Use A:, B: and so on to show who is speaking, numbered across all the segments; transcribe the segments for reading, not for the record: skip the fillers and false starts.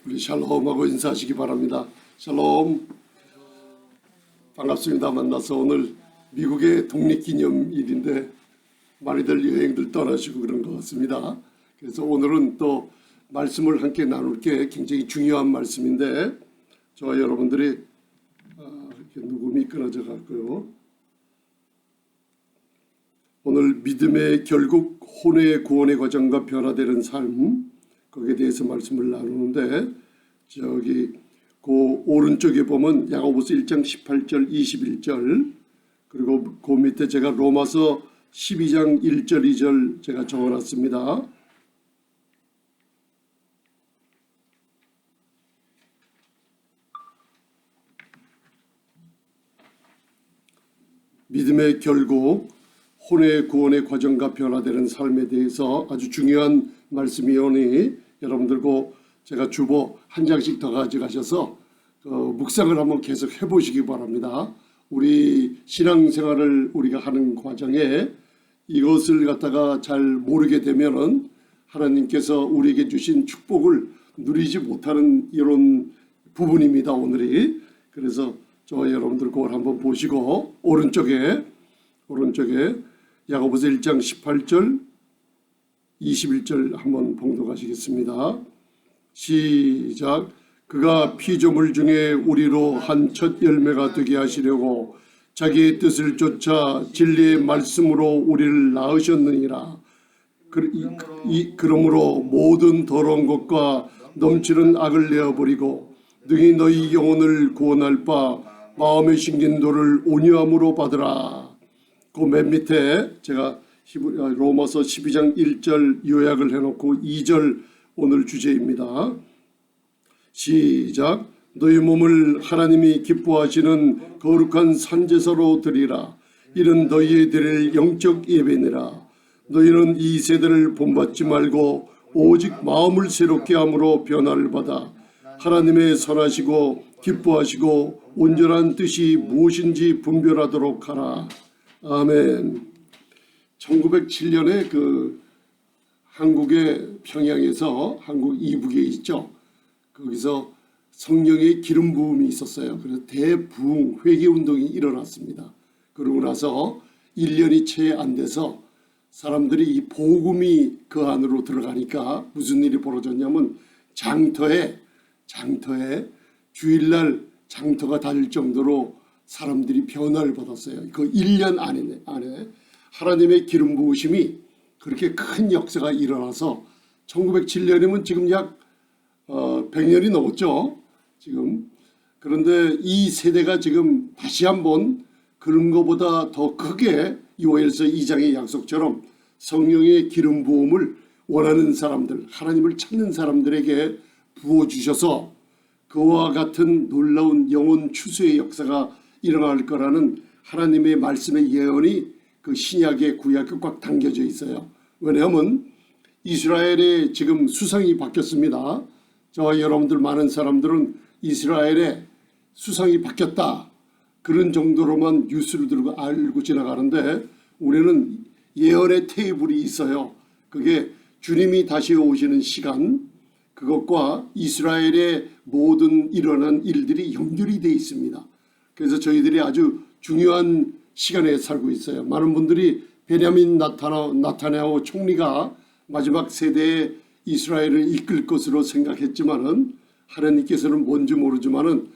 A: 우리 샬롬하고 인사하시기 바랍니다. 샬롬. 반갑습니다. 만나서 오늘 미국의 독립기념일인데 많이들 여행들 떠나시고 그런 것 같습니다. 그래서 오늘은 또 말씀을 함께 나눌 게 굉장히 중요한 말씀인데 저와 여러분들이 이렇게 녹음이 끊어져 갔고요. 오늘 믿음의 결국 혼의 구원의 과정과 변화되는 삶, 거기에 대해서 말씀을 나누는데 저기 그 오른쪽에 보면 야고보서 1장 18절 21절 그리고 그 밑에 제가 로마서 12장 1절 2절 제가 적어놨습니다. 믿음의 결국 혼의 구원의 과정과 변화되는 삶에 대해서 아주 중요한 말씀이오니 여러분들고 제가 주보 한 장씩 더 가져가셔서 묵상을 한번 계속 해보시기 바랍니다. 우리 신앙생활을 우리가 하는 과정에 이것을 갖다가 잘 모르게 되면은 하나님께서 우리에게 주신 축복을 누리지 못하는 이런 부분입니다. 오늘이. 그래서 저와 여러분들 그걸 한번 보시고 오른쪽에 야고보서 1장 18절 21절 한번 봉독하시겠습니다. 시작. 그가 피조물 중에 우리로 한 첫 열매가 되게 하시려고 자기의 뜻을 쫓아 진리의 말씀으로 우리를 낳으셨느니라. 그러므로 모든 더러운 것과 넘치는 악을 내어버리고 능히 너희 영혼을 구원할 바 마음에 심긴 도를 온유함으로 받으라. 그 맨 밑에 제가 로마서 12장 1절 요약을 해놓고 2절 오늘 주제입니다. 시작. 너희 몸을 하나님이 기뻐하시는 거룩한 산제사로 드리라. 이는 너희의 드릴 영적 예배니라. 너희는 이 세대를 본받지 말고 오직 마음을 새롭게 함으로 변화를 받아 하나님의 선하시고 기뻐하시고 온전한 뜻이 무엇인지 분별하도록 하라. 아멘. 1907년에 그 한국의 평양에서 한국 이북에 있죠. 거기서 성령의 기름 부음이 있었어요. 그래서 대부흥 회개 운동이 일어났습니다. 그러고 나서 1년이 채 안 돼서 사람들이 이 복음이 그 안으로 들어가니까 무슨 일이 벌어졌냐면 장터에 주일날 장터가 달릴 정도로 사람들이 변화를 받았어요. 그 1년 안에 하나님의 기름 부으심이 그렇게 큰 역사가 일어나서 1907년이면 지금 약 100년이 넘었죠. 지금. 그런데 이 세대가 지금 다시 한번 그런 것보다 더 크게 요엘서 2장의 약속처럼 성령의 기름 부음을 원하는 사람들, 하나님을 찾는 사람들에게 부어주셔서 그와 같은 놀라운 영혼 추수의 역사가 일어날 거라는 하나님의 말씀의 예언이 그 신약의 구약에 꽉 담겨져 있어요. 왜냐하면 이스라엘의 지금 수상이 바뀌었습니다. 저와 여러분들 많은 사람들은 이스라엘의 수상이 바뀌었다 그런 정도로만 뉴스를 들고 알고 지나가는데 우리는 예언의 테이블이 있어요. 그게 주님이 다시 오시는 시간 그것과 이스라엘의 모든 일어난 일들이 연결이 되어 있습니다. 그래서 저희들이 아주 중요한 시간에 살고 있어요. 많은 분들이 베냐민 나타냐후 총리가 마지막 세대에 이스라엘을 이끌 것으로 생각했지만은 하나님께서는 뭔지 모르지만은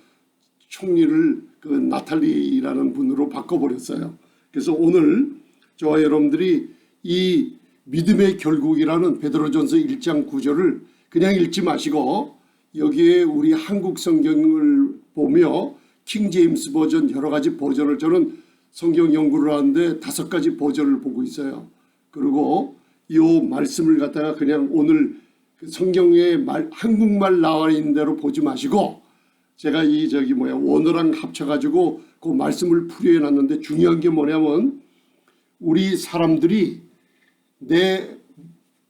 A: 총리를 그 나탈리라는 분으로 바꿔버렸어요. 그래서 오늘 저와 여러분들이 이 믿음의 결국이라는 베드로전서 1장 9절을 그냥 읽지 마시고 여기에 우리 한국 성경을 보며 킹제임스 버전 여러 가지 버전을 저는 성경 연구를 하는데 5가지 버전을 보고 있어요. 그리고 이 말씀을 갖다가 그냥 오늘 성경에 한국말 나와 있는 대로 보지 마시고 제가 원어랑 합쳐가지고 그 말씀을 풀이해 놨는데 중요한 게 뭐냐면 우리 사람들이 내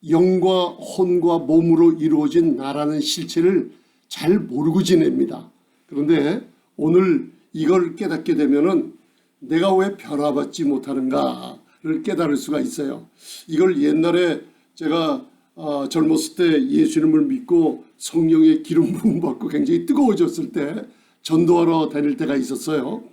A: 영과 혼과 몸으로 이루어진 나라는 실체를 잘 모르고 지냅니다. 그런데 오늘 이걸 깨닫게 되면은 내가 왜 변화받지 못하는가를 깨달을 수가 있어요. 이걸 옛날에 제가 젊었을 때 예수님을 믿고 성령의 기름 부음 받고 굉장히 뜨거워졌을 때 전도하러 다닐 때가 있었어요.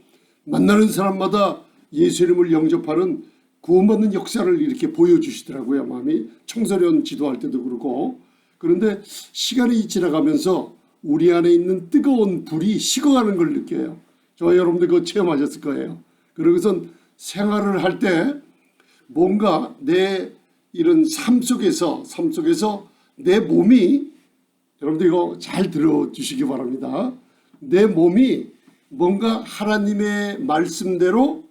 A: 만나는 사람마다 예수님을 영접하는 구원받는 역사를 이렇게 보여주시더라고요. 마음이 청소년 지도할 때도 그렇고. 그런데 시간이 지나가면서 우리 안에 있는 뜨거운 불이 식어가는 걸 느껴요. 저와 여러분들 그거 체험하셨을 거예요. 그러고선 생활을 할 때 뭔가 내 이런 삶 속에서 내 몸이, 여러분들 이거 잘 들어주시기 바랍니다. 내 몸이 뭔가 하나님의 말씀대로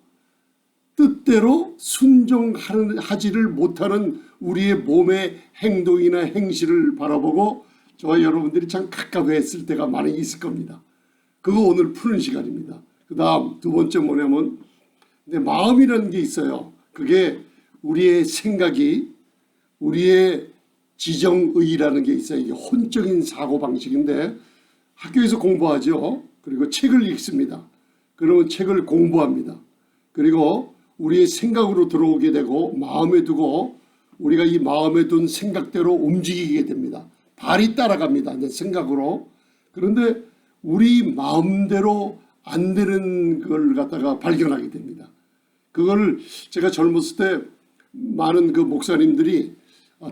A: 뜻대로 순종하지를 못하는 우리의 몸의 행동이나 행실을 바라보고 저와 여러분들이 참 갑갑해했을 때가 많이 있을 겁니다. 그거 오늘 푸는 시간입니다. 그 다음 두 번째 뭐냐면 내 마음이라는 게 있어요. 그게 우리의 생각이, 우리의 지정의라는 게 있어요. 이게 혼적인 사고방식인데 학교에서 공부하죠. 그리고 책을 읽습니다. 그러면 책을 공부합니다. 그리고 우리의 생각으로 들어오게 되고 마음에 두고 우리가 이 마음에 둔 생각대로 움직이게 됩니다. 발이 따라갑니다. 내 생각으로. 그런데 우리 마음대로 안 되는 걸 갖다가 발견하게 됩니다. 그걸 제가 젊었을 때 많은 그 목사님들이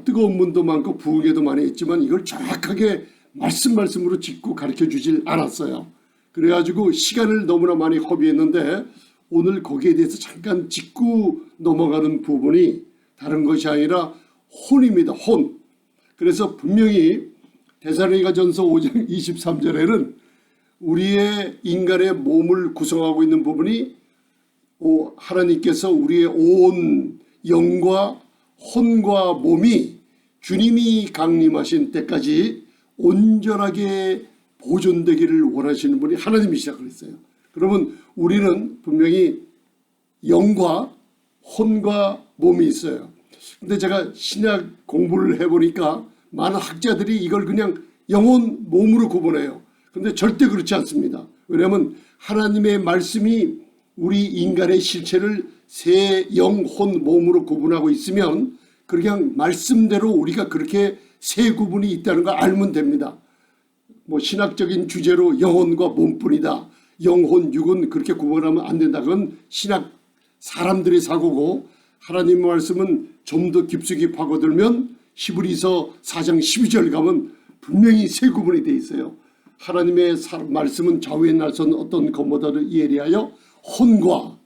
A: 뜨거운 문도 많고 부흥회도 많이 했지만 이걸 정확하게 말씀으로 짚고 가르쳐 주질 않았어요. 그래가지고 시간을 너무나 많이 허비했는데 오늘 거기에 대해서 잠깐 짚고 넘어가는 부분이 다른 것이 아니라 혼입니다. 혼. 그래서 분명히 데살로니가전서 5장 23절에는 우리의 인간의 몸을 구성하고 있는 부분이 하나님께서 우리의 온 영과 혼과 몸이 주님이 강림하신 때까지 온전하게 보존되기를 원하시는 분이 하나님이시라 그랬어요. 그러면 우리는 분명히 영과 혼과 몸이 있어요. 근데 제가 신약 공부를 해보니까 많은 학자들이 이걸 그냥 영혼, 몸으로 구분해요. 근데 절대 그렇지 않습니다. 왜냐하면 하나님의 말씀이 우리 인간의 실체를 세 영, 혼, 몸으로 구분하고 있으면 그냥 말씀대로 우리가 그렇게 세 구분이 있다는 걸 알면 됩니다. 뭐 신학적인 주제로 영혼과 몸뿐이다. 영혼, 육은 그렇게 구분하면 안 된다. 그건 신학 사람들의 사고고 하나님의 말씀은 좀 더 깊숙이 파고들면 히브리서 4장 12절 가면 분명히 세 구분이 돼 있어요. 하나님의 말씀은 좌우에 날선 어떤 것보다도 예리하여 혼과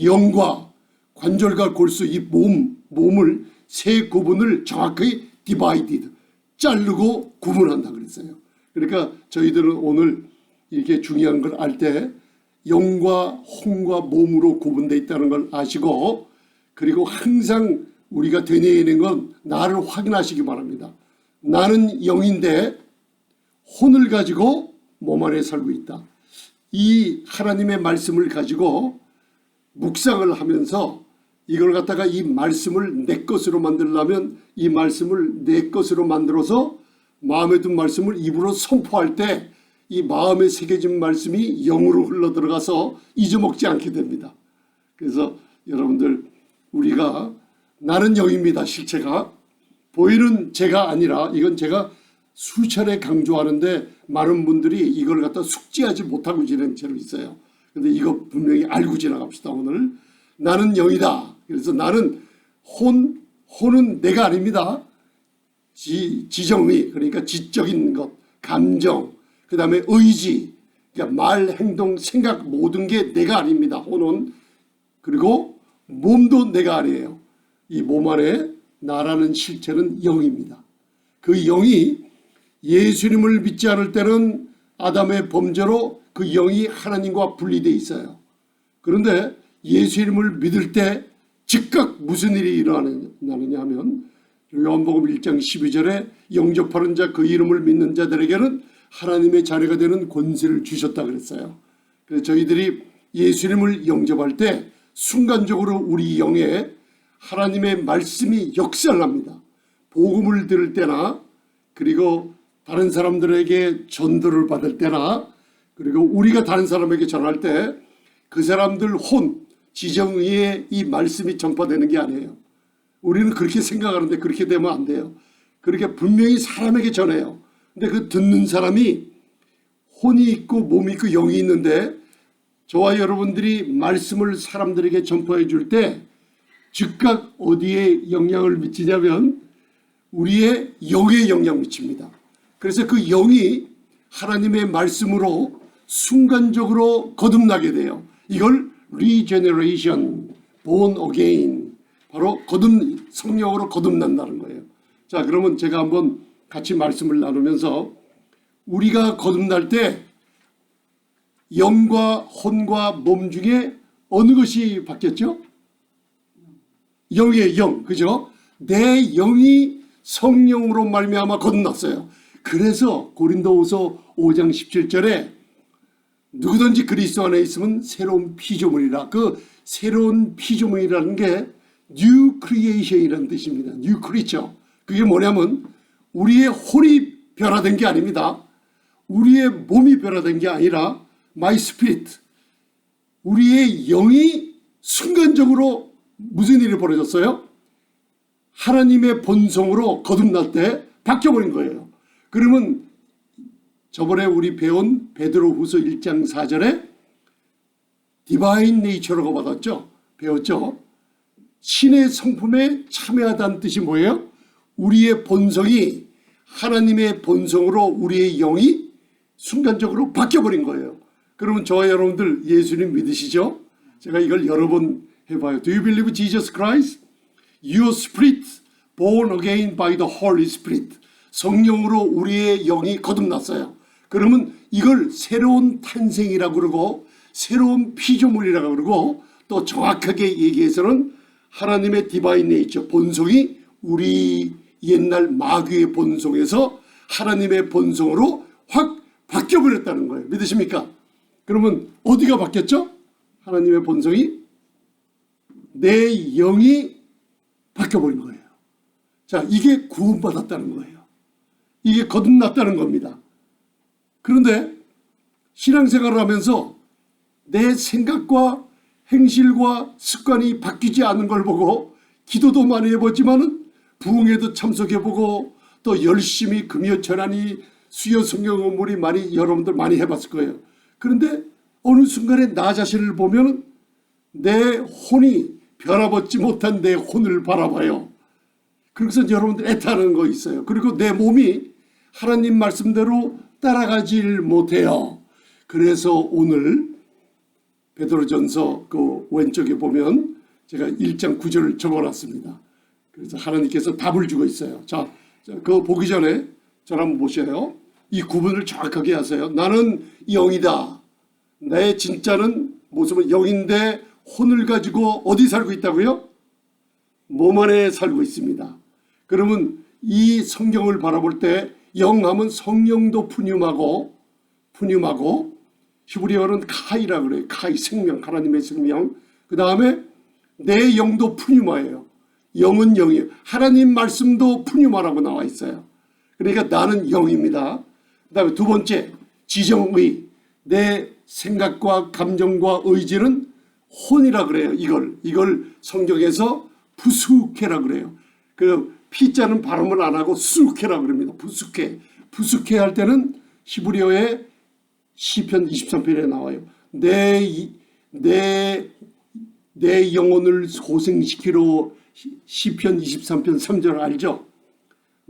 A: 영과 관절과 골수 이 몸을 세 구분을 정확하게 디바이디드 자르고 구분한다 그랬어요. 그러니까 저희들은 오늘 이렇게 중요한 걸 알 때 영과 혼과 몸으로 구분되어 있다는 걸 아시고 그리고 항상 우리가 되뇌이는 건 나를 확인하시기 바랍니다. 나는 영인데 혼을 가지고 몸 안에 살고 있다. 이 하나님의 말씀을 가지고 묵상을 하면서 이걸 갖다가 이 말씀을 내 것으로 만들려면 이 말씀을 내 것으로 만들어서 마음에 든 말씀을 입으로 선포할 때 이 마음에 새겨진 말씀이 영으로 흘러들어가서 잊어먹지 않게 됩니다. 그래서 여러분들 우리가 나는 영입니다. 실체가 보이는 제가 아니라 이건 제가 수차례 강조하는데 많은 분들이 이걸 갖다 숙지하지 못하고 지낸 채로 있어요. 근데 이거 분명히 알고 지나갑시다. 오늘 나는 영이다. 그래서 나는 혼은 내가 아닙니다. 지정의 그러니까 지적인 것, 감정, 그 다음에 의지, 그러니까 말, 행동, 생각 모든 게 내가 아닙니다. 혼은. 그리고 몸도 내가 아니에요. 이 몸 안에 나라는 실체는 영입니다. 그 영이 예수님을 믿지 않을 때는 아담의 범죄로 그 영이 하나님과 분리되어 있어요. 그런데 예수님을 믿을 때 즉각 무슨 일이 일어나느냐 하면 요한복음 1장 12절에 영접하는 자 그 이름을 믿는 자들에게는 하나님의 자녀가 되는 권세를 주셨다 그랬어요. 그래서 저희들이 예수님을 영접할 때 순간적으로 우리 영에 하나님의 말씀이 역사를 합니다. 복음을 들을 때나 그리고 다른 사람들에게 전도를 받을 때나 그리고 우리가 다른 사람에게 전할 때 그 사람들 혼, 지정의에 이 말씀이 전파되는 게 아니에요. 우리는 그렇게 생각하는데 그렇게 되면 안 돼요. 그렇게 분명히 사람에게 전해요. 근데 그 듣는 사람이 혼이 있고 몸이 있고 영이 있는데 저와 여러분들이 말씀을 사람들에게 전파해 줄 때 즉각 어디에 영향을 미치냐면 우리의 영에 영향 미칩니다. 그래서 그 영이 하나님의 말씀으로 순간적으로 거듭나게 돼요. 이걸 regeneration, born again, 바로 성령으로 거듭난다는 거예요. 자, 그러면 제가 한번 같이 말씀을 나누면서 우리가 거듭날 때 영과 혼과 몸 중에 어느 것이 바뀌었죠? 영이에요, 영. 그죠? 내 영이 성령으로 말미암아 거듭났어요. 그래서 고린도후서 5장 17절에 누구든지 그리스도 안에 있으면 새로운 피조물이라. 그 새로운 피조물이라는 게 new creation이라는 뜻입니다. new creature. 그게 뭐냐면 우리의 혼이 변화된 게 아닙니다. 우리의 몸이 변화된 게 아니라 my spirit, 우리의 영이 순간적으로 무슨 일이 벌어졌어요? 하나님의 본성으로 거듭날 때 바뀌어버린 거예요. 그러면 저번에 우리 배운 베드로후서 1장 4절에 디바인 네이처라고 받았죠? 배웠죠? 신의 성품에 참여하다는 뜻이 뭐예요? 우리의 본성이 하나님의 본성으로 우리의 영이 순간적으로 바뀌어버린 거예요. 그러면 저와 여러분들 예수님 믿으시죠? 제가 이걸 여러 번 해봐요. Do you believe Jesus Christ? Your spirit born again by the Holy Spirit. 성령으로 우리의 영이 거듭났어요. 그러면 이걸 새로운 탄생이라고 그러고 새로운 피조물이라고 그러고 또 정확하게 얘기해서는 하나님의 디바인 네이처, 본성이 우리 옛날 마귀의 본성에서 하나님의 본성으로 확 바뀌어버렸다는 거예요. 믿으십니까? 그러면 어디가 바뀌었죠? 하나님의 본성이 내 영이 바뀌어버린 거예요. 자, 이게 구원받았다는 거예요. 이게 거듭났다는 겁니다. 그런데 신앙생활을 하면서 내 생각과 행실과 습관이 바뀌지 않는 걸 보고 기도도 많이 해보지만은 부흥회도 참석해보고 또 열심히 금요 전환이 수요 성경 공부를 여러분들 많이 해봤을 거예요. 그런데 어느 순간에 나 자신을 보면 내 혼이 변화받지 못한 내 혼을 바라봐요. 그래서 여러분들 애타는 거 있어요. 그리고 내 몸이 하나님 말씀대로 따라가질 못해요. 그래서 오늘 베드로전서 그 왼쪽에 보면 제가 1장 9절을 적어놨습니다. 그래서 하나님께서 답을 주고 있어요. 자, 그거 보기 전에 저를 한번 보셔요. 이 구분을 정확하게 하세요. 나는 영이다. 내 진짜는 모습은 영인데 혼을 가지고 어디 살고 있다고요? 몸 안에 살고 있습니다. 그러면 이 성경을 바라볼 때 영하면 성령도 푸뉴마고 히브리어는 카이라 그래요. 카이, 생명, 하나님의 생명. 그 다음에 내 영도 푸뉴마예요. 영은 영이에요. 하나님 말씀도 푸뉴마라고 나와 있어요. 그러니까 나는 영입니다. 그 다음에 두 번째, 지정의. 내 생각과 감정과 의지는 혼이라 그래요. 이걸 성경에서 부수케라 그래요. 그 피자는 발음을 안 하고 수케라 그럽니다. 부수케 할 때는 히브리어의 시편 23편에 나와요. 내 영혼을 소생시키러 시편 23편 3절 알죠?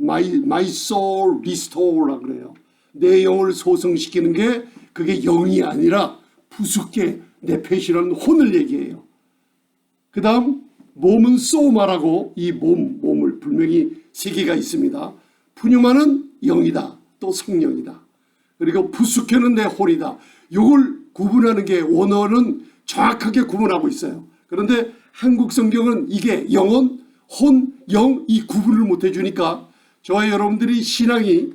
A: My soul restore라 그래요. 내 영을 소생시키는 게 그게 영이 아니라 부수케, 네페시라는 혼을 얘기해요. 그 다음 몸은 소마라고 이 몸을 분명히 세 개가 있습니다. 푸뉴마는 영이다. 또 성령이다. 그리고 부수케는 내 혼이다. 이걸 구분하는 게 원어는 정확하게 구분하고 있어요. 그런데 한국 성경은 이게 영혼, 혼, 영 이 구분을 못 해주니까 저와 여러분들이 신앙의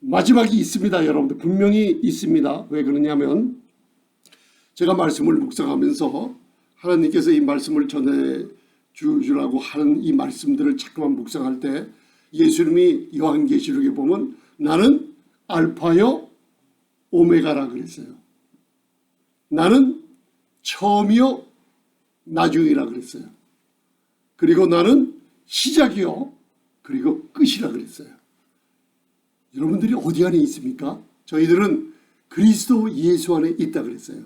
A: 마지막이 있습니다. 여러분들 분명히 있습니다. 왜 그러냐면 제가 말씀을 묵상하면서 하나님께서 이 말씀을 전해주라고 하는 이 말씀들을 자꾸만 묵상할 때 예수님이 요한계시록에 보면 나는 알파요 오메가라 그랬어요. 나는 처음이요 나중이라 그랬어요. 그리고 나는 시작이요 그리고 끝이라 그랬어요. 여러분들이 어디 안에 있습니까? 저희들은 그리스도 예수 안에 있다 그랬어요.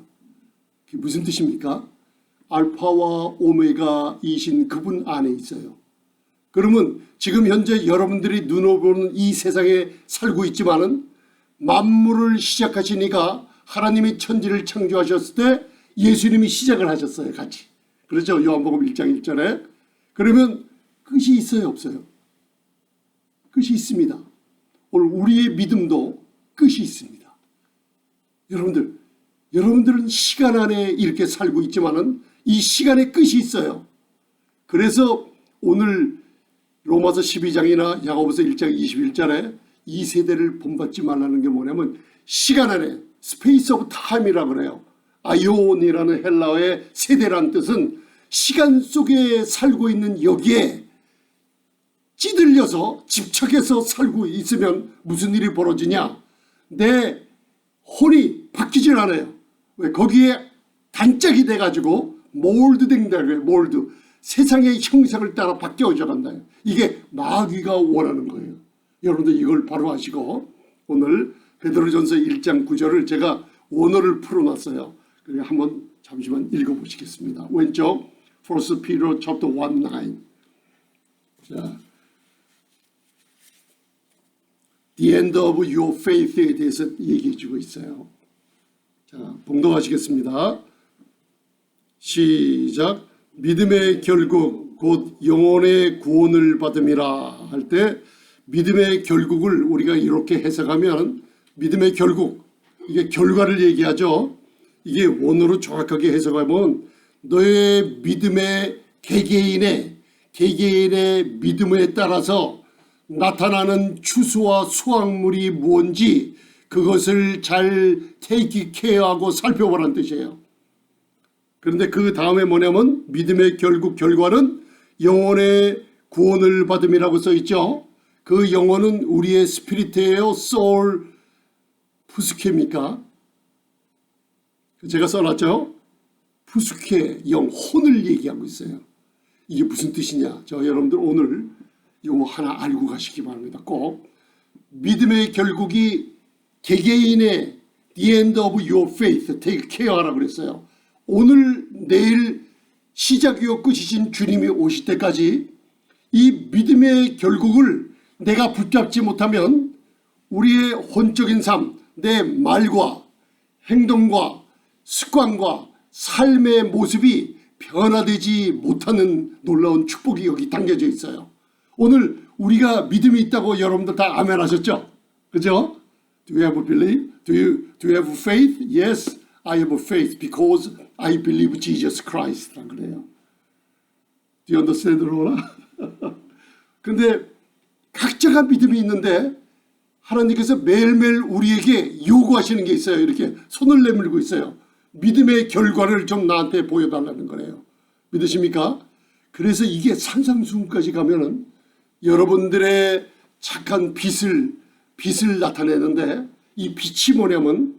A: 그게 무슨 뜻입니까? 알파와 오메가이신 그분 안에 있어요. 그러면 지금 현재 여러분들이 눈으로 보는 이 세상에 살고 있지만은 만물을 시작하시니까 하나님이 천지를 창조하셨을 때 예수님이 시작을 하셨어요. 같이. 그렇죠? 요한복음 1장 1절에. 그러면 끝이 있어요? 없어요? 끝이 있습니다. 오늘 우리의 믿음도 끝이 있습니다. 여러분들은 시간 안에 이렇게 살고 있지만은 이 시간에 끝이 있어요. 그래서 오늘 로마서 12장이나 야고보서 1장 21절에 이 세대를 본받지 말라는 게 뭐냐면 시간 안에 스페이스 오브 타임이라고 그래요. 아이온이라는 헬라어의 세대란 뜻은 시간 속에 살고 있는 여기에 찌들려서 집착해서 살고 있으면 무슨 일이 벌어지냐? 내 혼이 바뀌질 않아요. 왜? 거기에 단짝이 돼가지고 몰드된다 그래요. 몰드. 세상의 형상을 따라 바뀌어져 간다. 이게 마귀가 원하는 거예요. 여러분들 이걸 바로 아시고 오늘 베드로전서 1장 9절을 제가 원어를 풀어놨어요. 그래서 한번 잠시만 읽어보시겠습니다. 왼쪽 1 Peter chapter 1:9. 자, The end of your faith에 대해서 얘기해주고 있어요. 자, 봉독하시겠습니다. 시작. 믿음의 결국 곧 영혼의 구원을 받음이라 할 때 믿음의 결국을 우리가 이렇게 해석하면 믿음의 결국, 이게 결과를 얘기하죠. 이게 원어로 정확하게 해석하면 너의 믿음의 개개인의 믿음에 따라서 나타나는 추수와 수확물이 뭔지 그것을 잘 테이크 케어하고 살펴보라는 뜻이에요. 그런데 그 다음에 뭐냐면 믿음의 결국 결과는 영혼의 구원을 받음이라고 써있죠. 그 영혼은 우리의 스피릿이에요? 소울 푸스케입니까? 제가 써놨죠. 푸스케 영혼을 얘기하고 있어요. 이게 무슨 뜻이냐? 저 여러분들 오늘 이거 하나 알고 가시기 바랍니다. 꼭 믿음의 결국이 개개인의 the end of your faith take care 하라고 그랬어요. 오늘 내일 시작이요 끝이신 주님이 오실 때까지 이 믿음의 결국을 내가 붙잡지 못하면 우리의 혼적인 삶, 내 말과 행동과 습관과 삶의 모습이 변화되지 못하는 놀라운 축복이 여기 담겨져 있어요. 오늘 우리가 믿음이 있다고 여러분들 다 아멘 하셨죠? 그죠? Do you have belief? Do you have faith? Yes, I have faith because I believe Jesus Christ. 그래요. Do you understand, 로라? 근데 각자가 믿음이 있는데 하나님께서 매일매일 우리에게 요구하시는 게 있어요. 이렇게 손을 내밀고 있어요. 믿음의 결과를 좀 나한테 보여달라는 거예요. 믿으십니까? 그래서 이게 산상수훈까지 가면은 여러분들의 착한 빛을 나타내는데 이 빛이 뭐냐면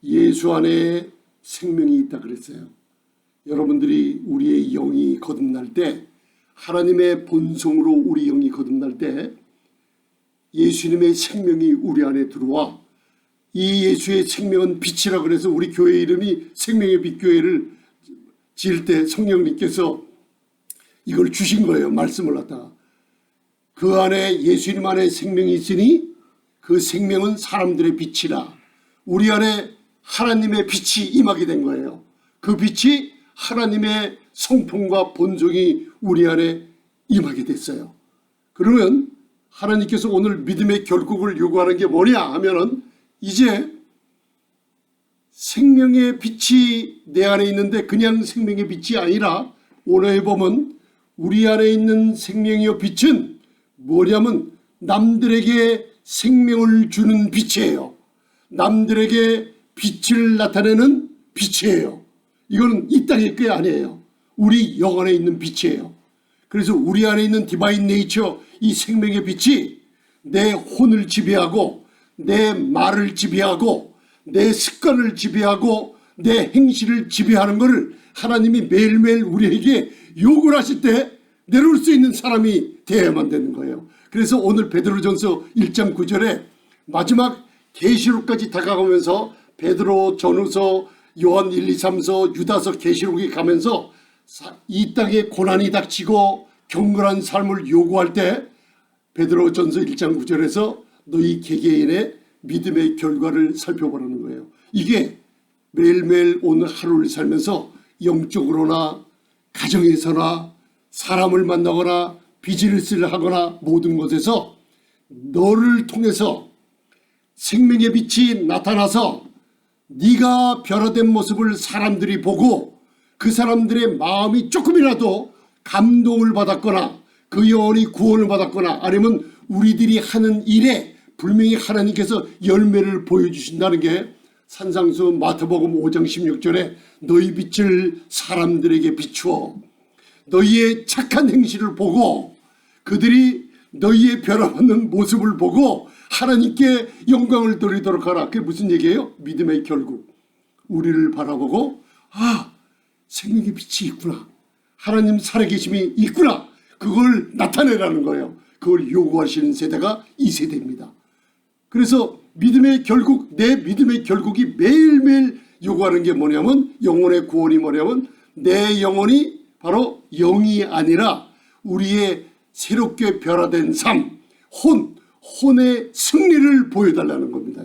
A: 예수 안에 생명이 있다 그랬어요. 여러분들이 우리의 영이 거듭날 때 하나님의 본성으로 우리 영이 거듭날 때 예수님의 생명이 우리 안에 들어와 이 예수의 생명은 빛이라 그래서 우리 교회 이름이 생명의 빛 교회를 지을 때 성령님께서 이걸 주신 거예요. 말씀을 갖다가. 그 안에 예수님 안에 생명이 있으니 그 생명은 사람들의 빛이라. 우리 안에 하나님의 빛이 임하게 된 거예요. 그 빛이 하나님의 성품과 본성이 우리 안에 임하게 됐어요. 그러면 하나님께서 오늘 믿음의 결국을 요구하는 게 뭐냐 하면은 이제 생명의 빛이 내 안에 있는데 그냥 생명의 빛이 아니라 오늘 보면 우리 안에 있는 생명이요 빛은 뭐냐면 남들에게 생명을 주는 빛이에요. 남들에게 빛을 나타내는 빛이에요. 이거는 이 땅의 게 아니에요. 우리 영안에 있는 빛이에요. 그래서 우리 안에 있는 디바인 네이처, 이 생명의 빛이 내 혼을 지배하고 내 말을 지배하고 내 습관을 지배하고 내 행실을 지배하는 것을 하나님이 매일매일 우리에게 요구를 하실 때 내려올 수 있는 사람이 되어야만 되는 거예요. 그래서 오늘 베드로전서 1장 9절에 마지막 계시록까지 다가가면서 베드로, 전후서, 요한 1, 2, 3서, 유다서, 계시록이 가면서 이 땅에 고난이 닥치고 경건한 삶을 요구할 때 베드로전서 1장 9절에서 너희 개개인의 믿음의 결과를 살펴보라는 거예요. 이게 매일매일 오늘 하루를 살면서 영적으로나 가정에서나 사람을 만나거나 비즈니스를 하거나 모든 것에서 너를 통해서 생명의 빛이 나타나서 네가 변화된 모습을 사람들이 보고 그 사람들의 마음이 조금이라도 감동을 받았거나 그 영혼이 구원을 받았거나 아니면 우리들이 하는 일에 분명히 하나님께서 열매를 보여주신다는 게 산상수 마태복음 5장 16절에 너희 빛을 사람들에게 비추어 너희의 착한 행실을 보고 그들이 너희의 변화받는 모습을 보고 하나님께 영광을 돌리도록 하라. 그게 무슨 얘기예요? 믿음의 결국. 우리를 바라보고 생명의 빛이 있구나. 하나님 살아계심이 있구나. 그걸 나타내라는 거예요. 그걸 요구하시는 세대가 이 세대입니다. 그래서 믿음의 결국, 내 믿음의 결국이 매일매일 요구하는 게 뭐냐면 영혼의 구원이 뭐냐면 내 영혼이 바로 영이 아니라 우리의 새롭게 변화된 삶, 혼의 승리를 보여달라는 겁니다.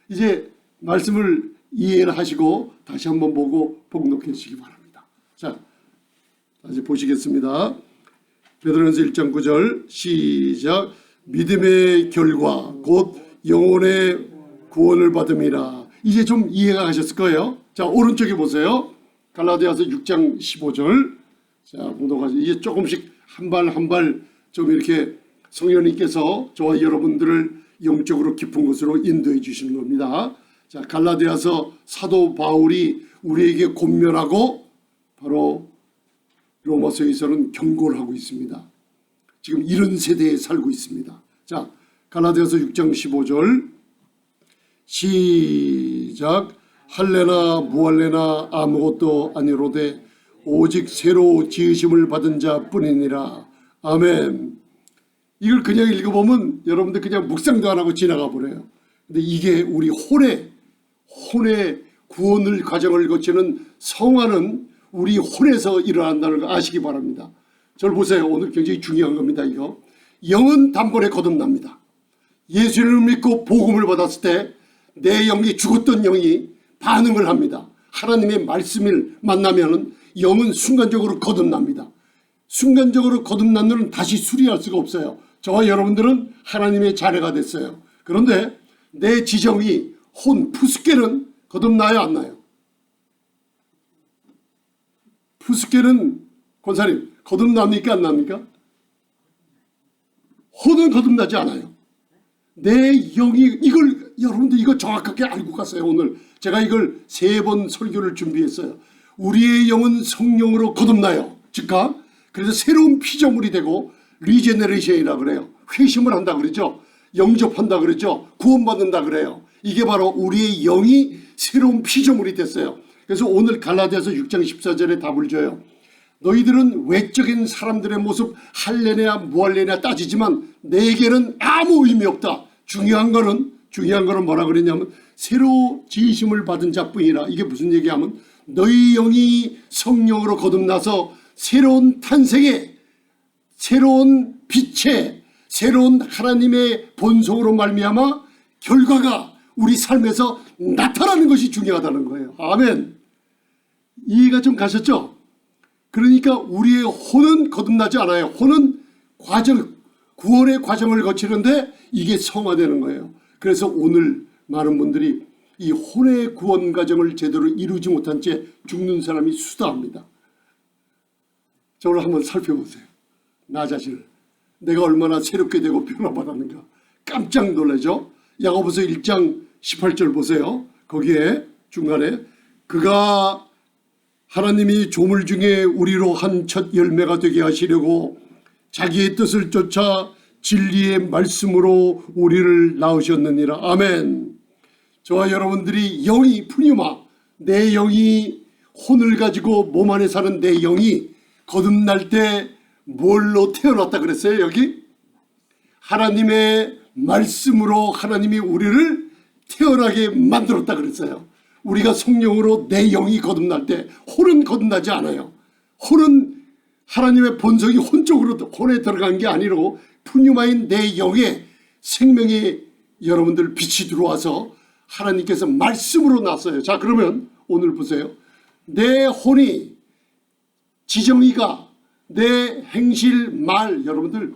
A: 이제 말씀을 이해를 하시고 다시 한번 보고 복록해 주시기 바랍니다. 자, 다시 보시겠습니다. 베드로전서 1장 9절 시작. 믿음의 결과 곧 영혼의 구원을 받음이라. 이제 좀 이해가 가셨을 거예요. 자, 오른쪽에 보세요. 갈라디아서 6장 15절. 자, 봉독하시. 이게 조금씩 한 발 한 발 좀 이렇게 성령님께서 저와 여러분들을 영적으로 깊은 곳으로 인도해 주시는 겁니다. 자, 갈라디아서 사도 바울이 우리에게 권면하고 바로 로마서에서는 경고를 하고 있습니다. 지금 이런 세대에 살고 있습니다. 자, 갈라디아서 6장 15절 시작. 할래나 무할래나 아무것도 아니로되 오직 새로 지으심을 받은 자뿐이니라. 아멘. 이걸 그냥 읽어보면 여러분들 그냥 묵상도 안 하고 지나가 버려요. 근데 이게 우리 혼의 구원을 과정을 거치는 성화는 우리 혼에서 일어난다는 거 아시기 바랍니다. 저를 보세요. 오늘 굉장히 중요한 겁니다. 이거 영은 단번에 거듭납니다. 예수님을 믿고 복음을 받았을 때 내 영이 죽었던 영이 반응을 합니다. 하나님의 말씀을 만나면 영은 순간적으로 거듭납니다. 순간적으로 거듭난 눈은 다시 수리할 수가 없어요. 저와 여러분들은 하나님의 자녀가 됐어요. 그런데 내 지정이 푸스겔은 거듭나요 안 나요? 푸스겔은 권사님 거듭납니까 안 납니까? 혼은 거듭나지 않아요. 내 영이 이걸 여러분들 이거 정확하게 알고 가세요. 오늘 제가 이걸 3번 설교를 준비했어요. 우리의 영은 성령으로 거듭나요. 즉각. 그래서 새로운 피조물이 되고 리제너레이션이라 그래요. 회심을 한다 그러죠. 영접한다 그러죠. 구원받는다 그래요. 이게 바로 우리의 영이 새로운 피조물이 됐어요. 그래서 오늘 갈라디아서 6장 14절에 답을 줘요. 너희들은 외적인 사람들의 모습 할래냐 무할래냐 따지지만 내게는 아무 의미 없다. 중요한 거는 뭐라 그랬냐면 새로 지으심을 받은 자뿐이라. 이게 무슨 얘기하면 너희 영이 성령으로 거듭나서 새로운 탄생에 새로운 빛에 새로운 하나님의 본성으로 말미암아 결과가 우리 삶에서 나타나는 것이 중요하다는 거예요. 아멘. 이해가 좀 가셨죠? 그러니까 우리의 혼은 거듭나지 않아요. 혼은 구원의 과정을 거치는데 이게 성화되는 거예요. 그래서 오늘 많은 분들이 이 혼의 구원 과정을 제대로 이루지 못한 채 죽는 사람이 수다합니다. 저를 한번 살펴보세요. 나 자신을. 내가 얼마나 새롭게 되고 변화받았는가. 깜짝 놀라죠. 야고보서 1장 18절 보세요. 거기에 중간에 그가 하나님이 조물 중에 우리로 한 첫 열매가 되게 하시려고 자기의 뜻을 쫓아 진리의 말씀으로 우리를 낳으셨느니라. 아멘. 저와 여러분들이 영이 푸뉴마, 내 영이 혼을 가지고 몸 안에 사는 내 영이 거듭날 때 뭘로 태어났다 그랬어요? 여기 하나님의 말씀으로 하나님이 우리를 태어나게 만들었다 그랬어요. 우리가 성령으로 내 영이 거듭날 때 혼은 거듭나지 않아요. 혼은 하나님의 본성이 혼 쪽으로 혼에 들어간 게 아니로 푸뉴마인 내 영에 생명의 여러분들 빛이 들어와서 하나님께서 말씀으로 났어요. 자, 그러면 오늘 보세요. 내 혼이 지정이가 내 행실 말, 여러분들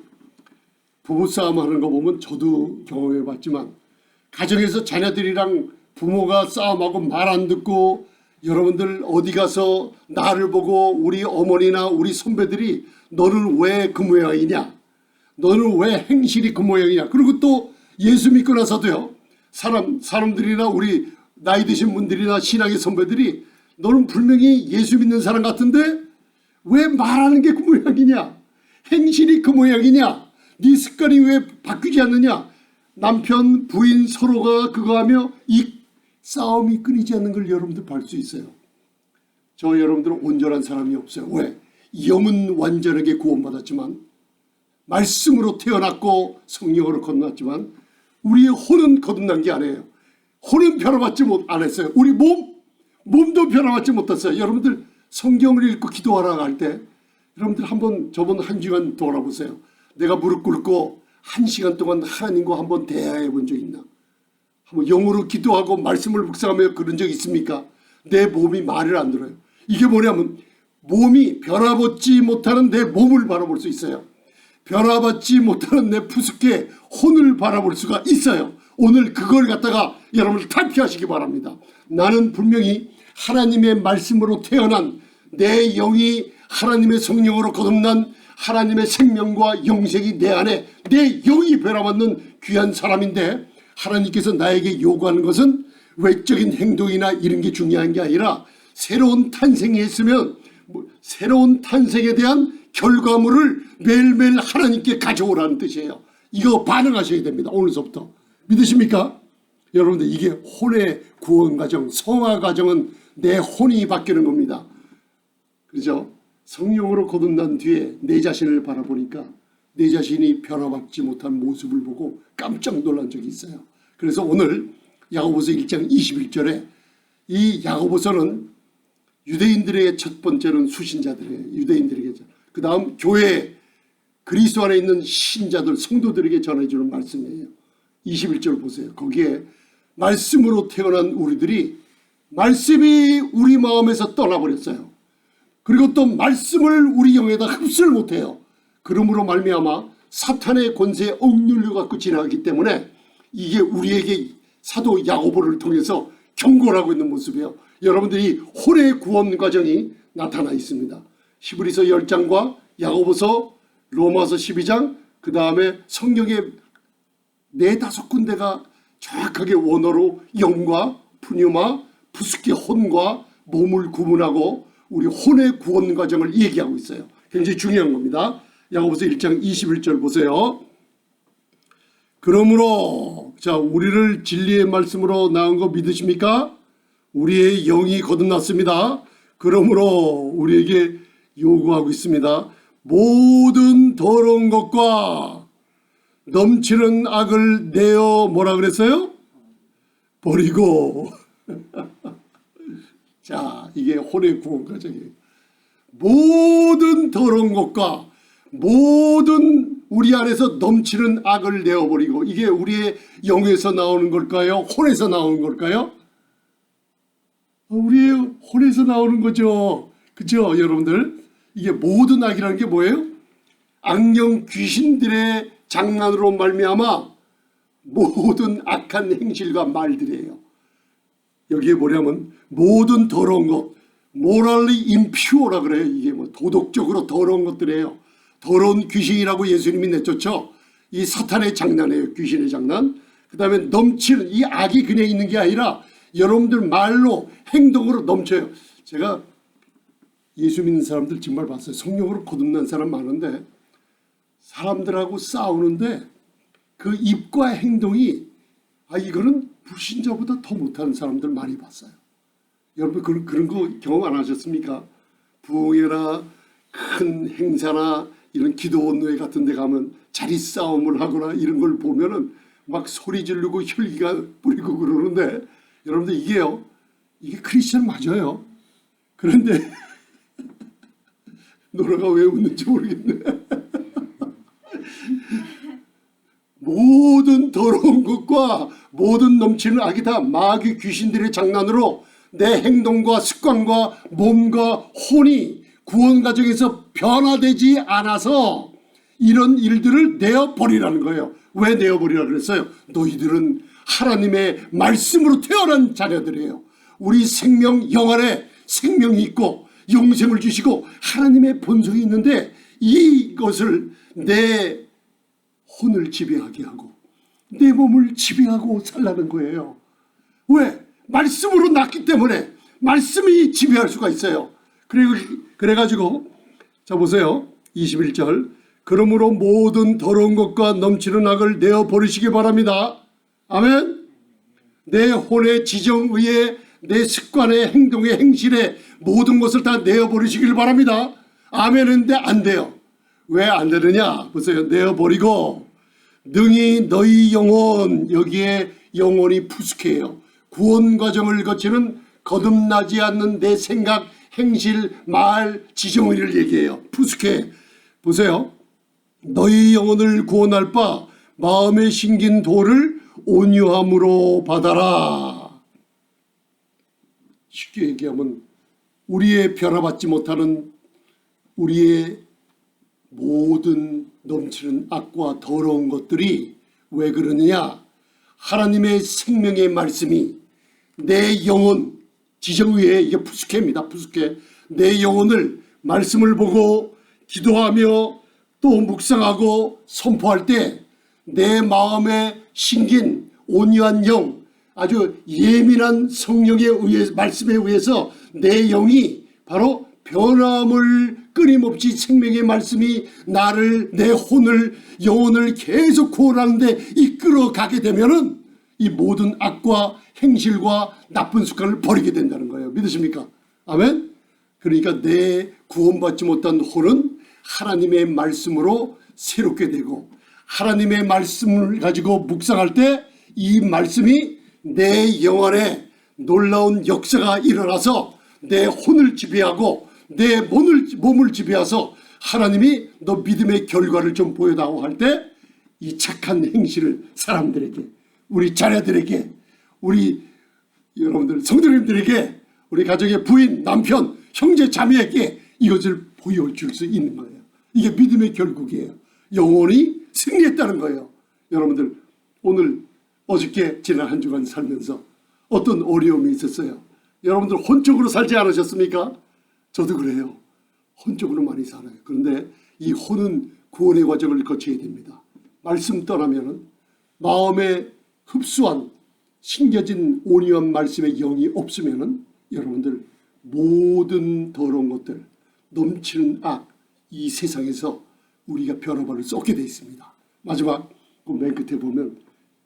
A: 부부싸움 하는 거 보면 저도 경험해 봤지만 가정에서 자녀들이랑 부모가 싸움하고 말 안 듣고 여러분들 어디 가서 나를 보고 우리 어머니나 우리 선배들이 너는 왜 그 모양이냐, 너는 왜 행실이 그 모양이냐, 그리고 또 예수 믿고 나서도요 사람들이나 우리 나이 드신 분들이나 신앙의 선배들이 너는 분명히 예수 믿는 사람 같은데 왜 말하는 게 그 모양이냐, 행실이 그 모양이냐, 네 습관이 왜 바뀌지 않느냐. 남편 부인 서로가 그거 하며 이 싸움이 끊이지 않는 걸 여러분들 볼 수 있어요. 저 여러분들은 온전한 사람이 없어요. 왜? 영은 완전하게 구원받았지만 말씀으로 태어났고 성령으로 거듭났지만 우리의 혼은 거듭난 게 아니에요. 혼은 변화받지 안 했어요. 우리 몸도 변화받지 못했어요. 여러분들 성경을 읽고 기도하러 갈 때 여러분들 한번 저번 한 주간 돌아보세요. 내가 무릎 꿇고 1시간 동안 하나님과 한번 대화해 본 적 있나? 한번 영어로 기도하고 말씀을 묵상하며 그런 적 있습니까? 내 몸이 말을 안 들어요. 이게 뭐냐면 몸이 변화받지 못하는 내 몸을 바라볼 수 있어요. 변화받지 못하는 내 푸스케 혼을 바라볼 수가 있어요. 오늘 그걸 갖다가 여러분들 탈피하시기 바랍니다. 나는 분명히 하나님의 말씀으로 태어난 내 영이 하나님의 성령으로 거듭난 하나님의 생명과 영생이 내 안에 내 영이 변화받는 귀한 사람인데 하나님께서 나에게 요구하는 것은 외적인 행동이나 이런 게 중요한 게 아니라 새로운 탄생이 했으면 새로운 탄생에 대한 결과물을 매일매일 하나님께 가져오라는 뜻이에요. 이거 반응하셔야 됩니다. 오늘서부터. 믿으십니까? 여러분들 이게 혼의 구원 과정, 성화 과정은 내 혼이 바뀌는 겁니다. 그렇죠? 성령으로 거듭난 뒤에 내 자신을 바라보니까 내 자신이 변화받지 못한 모습을 보고 깜짝 놀란 적이 있어요. 그래서 오늘 야고보서 1장 21절에 이 야고보서는 유대인들의 첫 번째는 수신자들이에요. 유대인들에게. 그 다음 교회 그리스도 안에 있는 신자들 성도들에게 전해주는 말씀이에요. 21절 보세요. 거기에 말씀으로 태어난 우리들이 말씀이 우리 마음에서 떠나버렸어요. 그리고 또 말씀을 우리 영에다 흡수를 못해요. 그러므로 말미암아 사탄의 권세에 억눌려 갖고 지나가기 때문에 이게 우리에게 사도 야고보를 통해서 경고를 하고 있는 모습이에요. 여러분들이 혼의 구원 과정이 나타나 있습니다. 히브리서 10장과 야고보서, 로마서 12장, 그 다음에 성경의 4-5군데가 정확하게 원어로 영과 푸뉴마, 푸스케 혼과 몸을 구분하고 우리 혼의 구원 과정을 얘기하고 있어요. 굉장히 중요한 겁니다. 야고보서 1장 21절 보세요. 그러므로 자 우리를 진리의 말씀으로 낳은 거 믿으십니까? 우리의 영이 거듭났습니다. 그러므로 우리에게 요구하고 있습니다. 모든 더러운 것과 넘치는 악을 내어 뭐라 그랬어요? 버리고. 자, 이게 혼의 구원 과정이에요. 모든 더러운 것과 모든 우리 안에서 넘치는 악을 내어버리고. 이게 우리의 영에서 나오는 걸까요? 혼에서 나오는 걸까요? 우리의 혼에서 나오는 거죠. 그죠, 여러분들? 이게 모든 악이라는 게 뭐예요? 악령 귀신들의 장난으로 말미암아 모든 악한 행실과 말들이에요. 여기에 뭐냐면 모든 더러운 것, morally impure라 그래요. 이게 뭐 도덕적으로 더러운 것들이에요. 더러운 귀신이라고 예수님이 내쫓죠. 이 사탄의 장난이에요. 귀신의 장난. 그 다음에 넘치는 이 악이 그냥 있는 게 아니라 여러분들 말로 행동으로 넘쳐요. 제가 예수 믿는 사람들 정말 봤어요. 성령으로 거듭난 사람 많은데 사람들하고 싸우는데 그 입과 행동이 이거는 불신자보다 더 못하는 사람들 많이 봤어요. 여러분 그런 거 경험 안 하셨습니까? 부흥회나 큰 행사나 이런 기도원회 같은 데 가면 자리 싸움을 하거나 이런 걸 보면은 막 소리 지르고 혈기가 뿌리고 그러는데, 여러분들 이게요, 이게 크리스천 맞아요. 그런데 노라가 왜 웃는지 모르겠네. 모든 더러운 것과 모든 넘치는 악이 다 마귀 귀신들의 장난으로 내 행동과 습관과 몸과 혼이 구원 과정에서 변화되지 않아서 이런 일들을 내어버리라는 거예요. 왜 내어버리라고 그랬어요? 너희들은 하나님의 말씀으로 태어난 자녀들이에요. 우리 생명 영안에 생명이 있고 영생을 주시고 하나님의 본성이 있는데, 이것을 내 혼을 지배하게 하고 내 몸을 지배하고 살라는 거예요. 왜? 말씀으로 낳기 때문에 말씀이 지배할 수가 있어요. 그래가지고 자 보세요. 21절, 그러므로 모든 더러운 것과 넘치는 악을 내어버리시기 바랍니다. 아멘. 내 혼의 지정의에 내 습관의 행동의 행실에 모든 것을 다 내어버리시길 바랍니다. 아멘 했는데 안 돼요. 왜 안 되느냐 보세요. 내어버리고 능히 너희 영혼, 여기에 영혼이 푸숙해요. 구원 과정을 거치는 거듭나지 않는 내 생각, 행실, 말, 지정의를 얘기해요. 푸숙해. 보세요. 너희 영혼을 구원할 바 마음에 심긴 도를 온유함으로 받아라. 쉽게 얘기하면 우리의 변화받지 못하는 우리의 모든 넘치는 악과 더러운 것들이 왜 그러느냐? 하나님의 생명의 말씀이 내 영혼, 지정의에 이게 푸숙해입니다. 푸숙해. 내 영혼을 말씀을 보고 기도하며 또 묵상하고 선포할 때 내 마음에 심긴 온유한 영, 아주 예민한 성령에 의해, 말씀에 의해서 내 영이 바로 변함을 끊임없이 생명의 말씀이 나를, 내 혼을, 영혼을 계속 구원하는데 이끌어 가게 되면은 이 모든 악과 행실과 나쁜 습관을 버리게 된다는 거예요. 믿으십니까? 아멘? 그러니까 내 구원받지 못한 혼은 하나님의 말씀으로 새롭게 되고, 하나님의 말씀을 가지고 묵상할 때 이 말씀이 내 영혼에 놀라운 역사가 일어나서 내 혼을 지배하고 내 몸을 지배해서 하나님이 너 믿음의 결과를 좀 보여다오 할 때 이 착한 행실을 사람들에게, 우리 자녀들에게, 우리 여러분들 성도님들에게, 우리 가족의 부인, 남편, 형제, 자매에게 이것을 보여줄 수 있는 거예요. 이게 믿음의 결국이에요. 영혼이 승리했다는 거예요. 여러분들 오늘 어저께 지난 한 주간 살면서 어떤 어려움이 있었어요? 여러분들 혼적으로 살지 않으셨습니까? 저도 그래요. 혼적으로 많이 살아요. 그런데 이 혼은 구원의 과정을 거쳐야 됩니다. 말씀 떠나면은 마음에 흡수한 심겨진 온유한 말씀의 영이 없으면은 여러분들 모든 더러운 것들, 넘치는 악, 이 세상에서 우리가 변화발을 쏟게 되어 있습니다. 마지막 맨 끝에 보면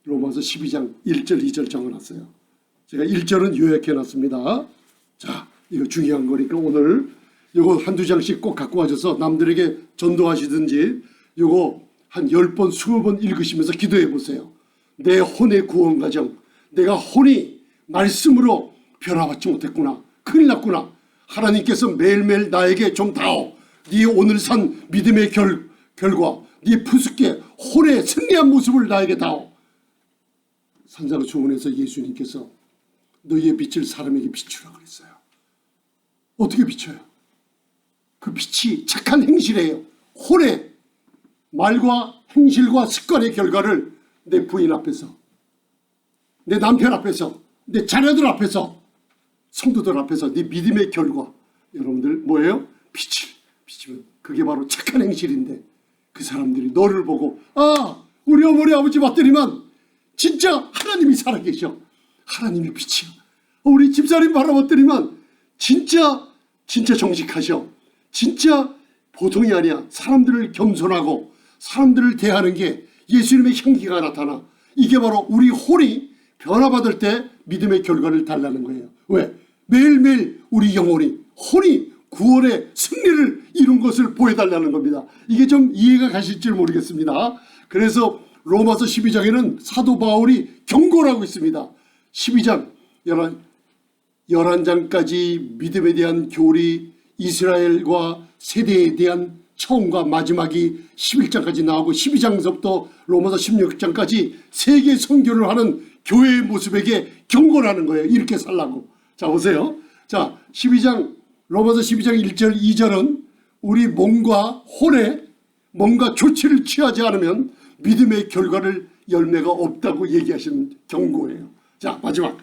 A: 로마서 12장 1절 2절 적어놨어요. 제가 1절은 요약해놨습니다. 자, 이거 중요한 거니까 오늘 이거 한두 장씩 꼭 갖고 와셔서 남들에게 전도하시든지 이거 한 10번 20번 읽으시면서 기도해 보세요. 내 혼의 구원 과정, 내가 혼이 말씀으로 변화받지 못했구나, 큰일 났구나, 하나님께서 매일매일 나에게 좀 다오, 네 오늘 산 믿음의 결과, 네 푸숙해 혼의 승리한 모습을 나에게 다오. 산자로 주문해서 예수님께서 너희의 빛을 사람에게 비추라 그랬어요. 어떻게 비춰요? 그 빛이 착한 행실이에요. 혼의 말과 행실과 습관의 결과를 내 부인 앞에서, 내 남편 앞에서, 내 자녀들 앞에서, 성도들 앞에서 네 믿음의 결과, 여러분들 뭐예요? 빛을 비추면 그게 바로 착한 행실인데, 그 사람들이 너를 보고 아, 우리 어머니 아버지 봤더니만 진짜 하나님이 살아계셔, 하나님이 빛이야, 우리 집사님 바라봤더니만 진짜 정직하셔, 진짜 보통이 아니야. 사람들을 겸손하고 사람들을 대하는 게 예수님의 향기가 나타나. 이게 바로 우리 혼이 변화받을 때 믿음의 결과를 달라는 거예요. 왜? 매일매일 우리 영혼이, 혼이 구원의 승리를 이룬 것을 보여달라는 겁니다. 이게 좀 이해가 가실지 모르겠습니다. 그래서 로마서 12장에는 사도 바울이 경고를 하고 있습니다. 12장 11장까지 믿음에 대한 교리, 이스라엘과 세대에 대한 처음과 마지막이 11장까지 나오고 12장서부터 로마서 16장까지 세계 선교를 하는 교회의 모습에게 경고를 하는 거예요. 이렇게 살라고. 자, 보세요. 자, 로마서 12장 1절 2절은 우리 몸과 혼에 뭔가 조치를 취하지 않으면 믿음의 결과를 열매가 없다고 얘기하시는 경고예요. 자, 마지막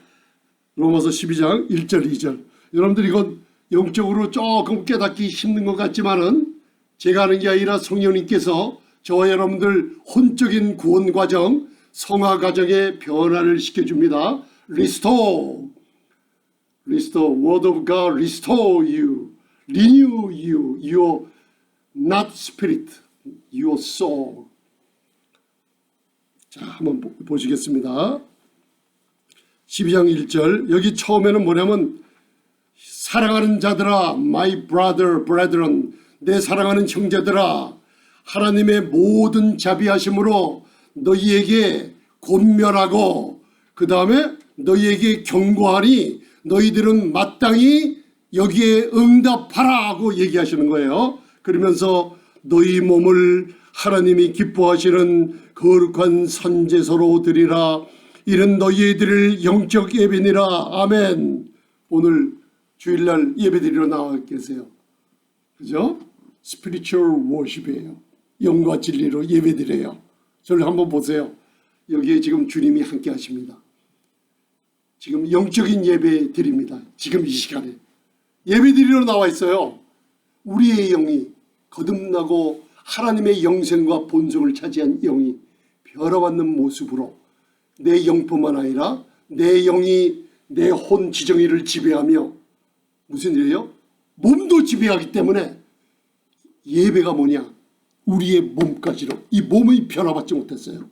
A: 로마서 12장 1절 2절. 여러분들 이건 영적으로 조금 깨닫기 힘든 것 같지만은 제가 하는 게 아니라 성령님께서 저와 여러분들 혼적인 구원 과정, 성화 과정의 변화를 시켜줍니다. Restore, Word of God, restore you, renew you, your not spirit, your soul. 자, 한번 보시겠습니다. 12장 1절. 여기 처음에는 뭐냐면 사랑하는 자들아, my brother, brethren, 내 사랑하는 형제들아, 하나님의 모든 자비하심으로 너희에게 권면하고 그 다음에 너희에게 경고하니 너희들은 마땅히 여기에 응답하라 하고 얘기하시는 거예요. 그러면서 너희 몸을 하나님이 기뻐하시는 거룩한 산제소로 드리라. 이는 너희의 드릴 영적 예배니라. 아멘. 오늘 주일날 예배드리러 나와 계세요. 그죠? 스피리추얼 워십이에요. 영과 진리로 예배드려요. 저를 한번 보세요. 여기에 지금 주님이 함께 하십니다. 지금 영적인 예배 드립니다. 지금 이 시간에 예배드리러 나와 있어요. 우리의 영이 거듭나고 하나님의 영생과 본성을 차지한 영이 변화받는 모습으로 내 영뿐만 아니라 내 영이 내 혼 지정의를 지배하며 무슨 일이에요? 몸도 지배하기 때문에 예배가 뭐냐? 우리의 몸까지로 이 몸이 변화받지 못했어요.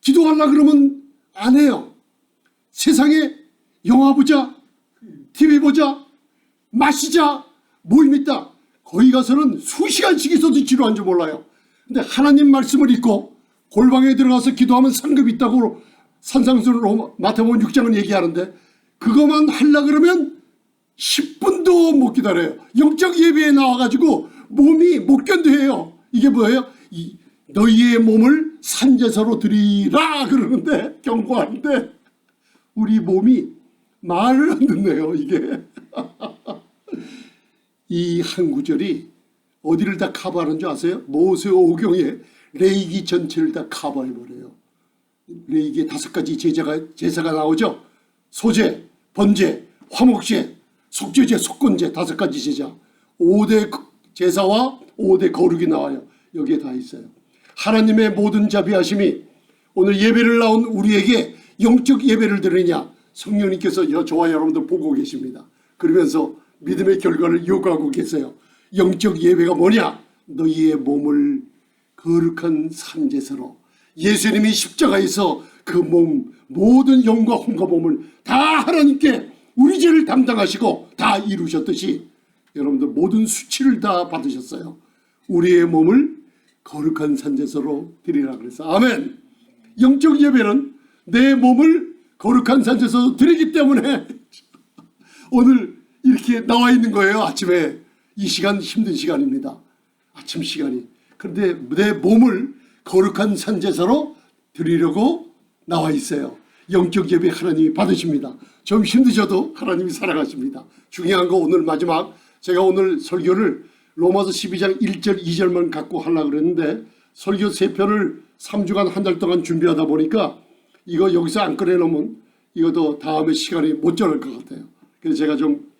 A: 기도하려고 그러면 안 해요. 세상에 영화 보자, TV 보자, 마시자, 모임 있다. 거기 가서는 수시간씩 있어도 지루한 줄 몰라요. 근데 하나님 말씀을 읽고 골방에 들어가서 기도하면 상급이 있다고 산상수로 마태복음 6장은 얘기하는데 그것만 하려고 그러면 10분도 못 기다려요. 영적 예배에 나와가지고 몸이 못 견뎌해요. 이게 뭐예요? 너희의 몸을 산제사로 드리라 그러는데 경고하는데 우리 몸이 말을 안 듣네요. 이게 이 한 구절이 어디를 다 커버하는 줄 아세요? 모세오경에 레이기 전체를 다 커버해버려요. 레이기에 5가지 제사가 나오죠. 소제, 번제, 화목제, 속죄제, 속건제 5가지 제사. 5대 제사와 5대 거룩이 나와요. 여기에 다 있어요. 하나님의 모든 자비하심이 오늘 예배를 나온 우리에게 영적 예배를 드리냐 성령님께서 저와 여러분들 보고 계십니다. 그러면서 믿음의 결과를 요구하고 계세요. 영적 예배가 뭐냐? 너희의 몸을 거룩한 산제사로 예수님이 십자가에서 그 몸 모든 영과 혼과 몸을 다 하나님께 우리 죄를 담당하시고 다 이루셨듯이 여러분들 모든 수치를 다 받으셨어요. 우리의 몸을 거룩한 산제사로 드리라 그래서 아멘. 영적 예배는 내 몸을 거룩한 산제사로 드리기 때문에 오늘 이렇게 나와 있는 거예요. 아침에 이 시간 힘든 시간입니다. 아침 시간이. 그런데 내 몸을 거룩한 산제사로 드리려고 나와 있어요. 영적 예배 하나님이 받으십니다. 좀 힘드셔도 하나님이 사랑하십니다. 중요한 거 오늘 마지막 제가 오늘 설교를 로마서 12장 1절 2절만 갖고 하려고 그랬는데 설교 3편을 3주간 한 달 동안 준비하다 보니까 이거 여기서 안 꺼내놓으면 이것도 다음에 시간이 못 전할 것 같아요. 그래서 제가 좀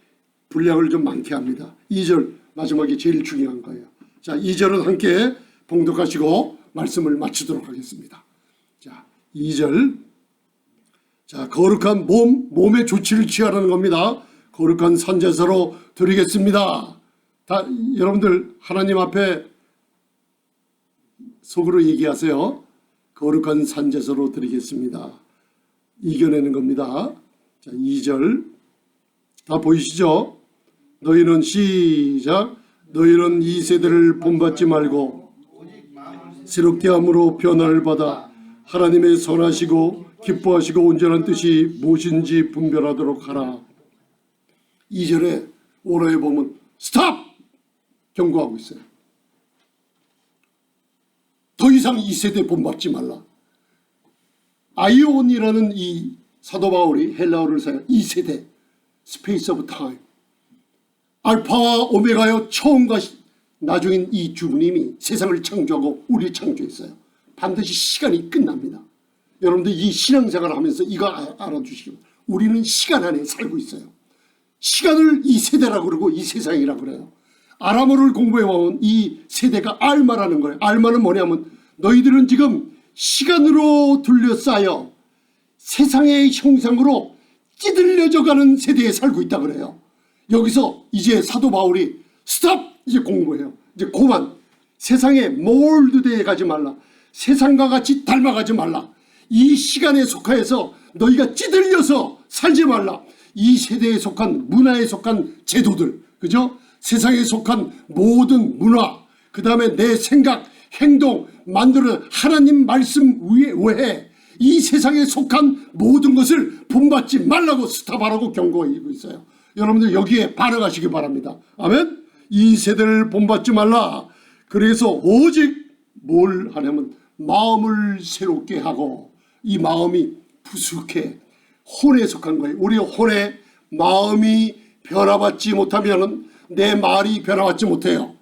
A: 분량을 좀 많게 합니다. 2절 마지막에 제일 중요한 거예요. 자, 2절은 함께 봉독하시고 말씀을 마치도록 하겠습니다. 자, 2절. 자, 거룩한 몸의 조치를 취하라는 겁니다. 거룩한 산제사로 드리겠습니다. 다 여러분들 하나님 앞에 속으로 얘기하세요. 거룩한 산제사로 드리겠습니다. 이겨내는 겁니다. 자, 2절 다 보이시죠? 너희는 시작. 너희는 이 세대를 본받지 말고 새롭게 함으로 변화를 받아 하나님의 선하시고 기뻐하시고 온전한 뜻이 무엇인지 분별하도록 하라. 2절에 원어에 보면 스탑! 경고하고 있어요. 더 이상 이 세대 본받지 말라. 아이온이라는 이 사도 바울이 헬라어를 사용, 이 세대, 스페이스 오브 타임, 알파와 오메가여 처음과 나중인 이 주님이 세상을 창조하고 우리를 창조했어요. 반드시 시간이 끝납니다. 여러분들 이 신앙생활을 하면서 이거 알아주시기 바랍니다. 우리는 시간 안에 살고 있어요. 시간을 이 세대라고 그러고 이 세상이라고 그래요. 아람어를 공부해보면 이 세대가 알마라는 거예요. 알마는 뭐냐면 너희들은 지금 시간으로 둘러싸여 세상의 형상으로 찌들려져가는 세대에 살고 있다 그래요. 여기서 이제 사도 바울이 스탑! 이제 공부해요. 이제 그만. 세상에 몰드되어 가지 말라. 세상과 같이 닮아가지 말라. 이 시간에 속하여서 너희가 찌들려서 살지 말라. 이 세대에 속한 문화에 속한 제도들, 그죠? 세상에 속한 모든 문화, 그 다음에 내 생각, 행동, 만드는 하나님 말씀 외에 이 세상에 속한 모든 것을 본받지 말라고 스탑하라고 경고하고 있어요. 여러분들 여기에 반응하시기 바랍니다. 아멘. 이 세대를 본받지 말라. 그래서 오직 뭘 하냐면 마음을 새롭게 하고, 이 마음이 부숙해 혼에 속한 거예요. 우리 혼에 마음이 변화받지 못하면 내 말이 변화받지 못해요.